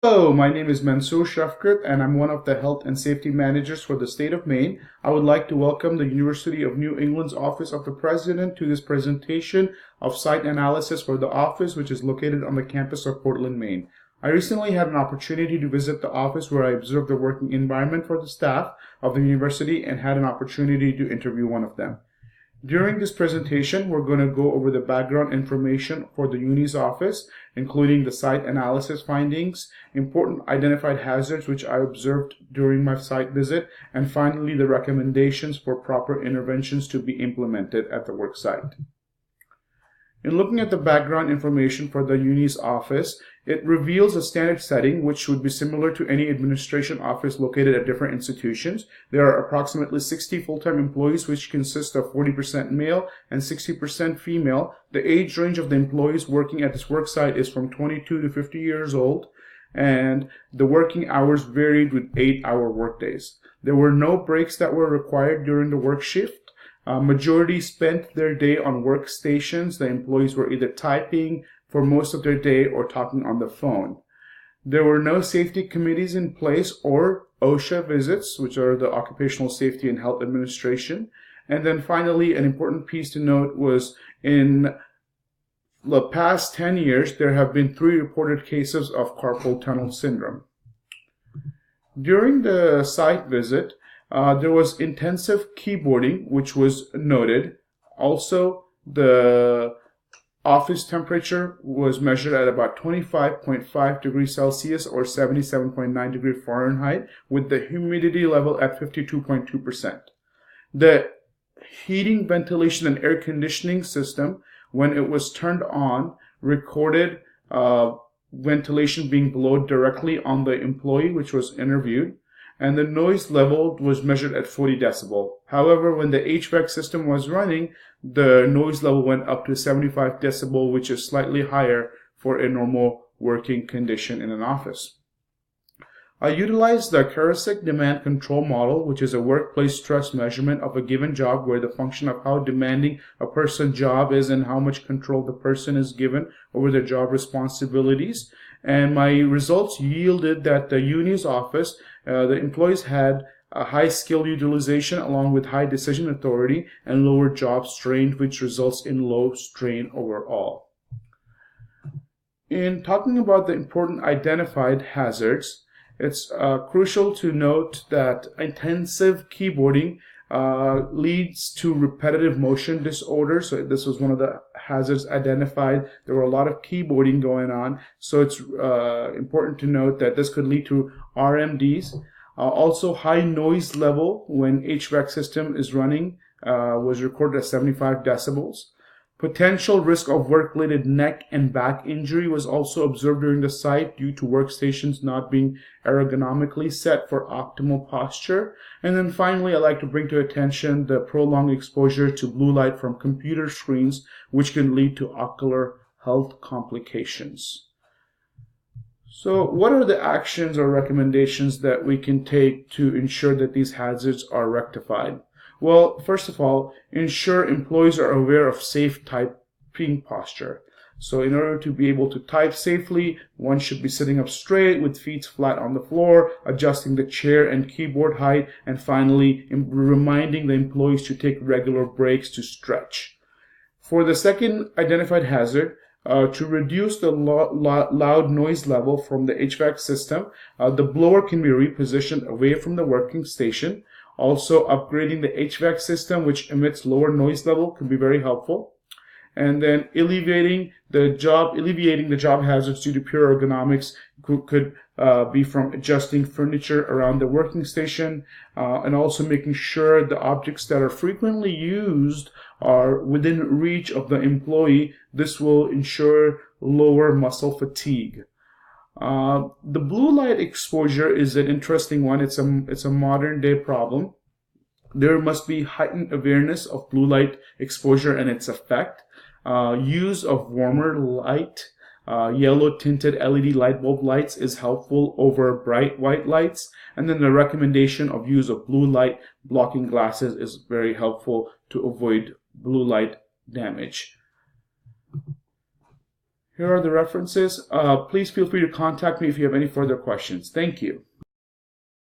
Hello, my name is Mansoor Shafkat, and I'm one of the health and safety managers for the state of Maine. I would like to welcome the University of New England's Office of the President to this presentation of site analysis for the office, which is located on the campus of Portland, Maine. I recently had an opportunity to visit the office where I observed the working environment for the staff of the university and had an opportunity to interview one of them. During this presentation, we're going to go over the background information for the Uni's office, including the site analysis findings, important identified hazards which I observed during my site visit, and finally the recommendations for proper interventions to be implemented at the work site. In looking at the background information for the Uni's office, it reveals a standard setting which would be similar to any administration office located at different institutions. There are approximately 60 full-time employees, which consist of 40% male and 60% female. The age range of the employees working at this work site is from 22 to 50 years old, and the working hours varied with 8-hour workdays. There were no breaks that were required during the work shift. Majority spent their day on workstations. The employees were either typing for most of their day or talking on the phone. There were no safety committees in place or OSHA visits, which are the Occupational Safety and Health Administration. And then finally, an important piece to note was in the past 10 years, there have been 3 reported cases of carpal tunnel syndrome. During the site visit, there was intensive keyboarding, which was noted. Also, the office temperature was measured at about 25.5 degrees Celsius or 77.9 degrees Fahrenheit, with the humidity level at 52.2%. The heating, ventilation, and air conditioning system, when it was turned on, recorded ventilation being blown directly on the employee which was interviewed, and the noise level was measured at 40 decibel. However, when the HVAC system was running, the noise level went up to 75 decibel, which is slightly higher for a normal working condition in an office. I utilized the Karasik demand control model, which is a workplace stress measurement of a given job where the function of how demanding a person's job is and how much control the person is given over their job responsibilities. And my results yielded that the Uni's office, the employees had a high skill utilization along with high decision authority and lower job strain, which results in low strain overall. In talking about the important identified hazards, it's crucial to note that intensive keyboarding leads to repetitive motion disorder. So this was one of the hazards identified. There were a lot of keyboarding going on. So it's important to note that this could lead to RMDs. Also, high noise level when HVAC system is running was recorded at 75 decibels. Potential risk of work-related neck and back injury was also observed during the site due to workstations not being ergonomically set for optimal posture. And then finally, I'd like to bring to attention the prolonged exposure to blue light from computer screens, which can lead to ocular health complications. So what are the actions or recommendations that we can take to ensure that these hazards are rectified? Well, first of all, ensure employees are aware of safe typing posture. So in order to be able to type safely, one should be sitting up straight with feet flat on the floor, adjusting the chair and keyboard height, and finally reminding the employees to take regular breaks to stretch. For the second identified hazard, to reduce the loud noise level from the HVAC system, the blower can be repositioned away from the working station. Also, upgrading the HVAC system, which emits lower noise level, could be very helpful. And then alleviating the job hazards due to pure ergonomics could be from adjusting furniture around the working station and also making sure the objects that are frequently used are within reach of the employee. This will ensure lower muscle fatigue. The blue light exposure is an interesting one. It's a modern day problem. There must be heightened awareness of blue light exposure and its effect. Use of warmer light, yellow tinted LED light bulb lights is helpful over bright white lights. And then the recommendation of use of blue light blocking glasses is very helpful to avoid blue light damage. Here are the references. Please feel free to contact me if you have any further questions. Thank you.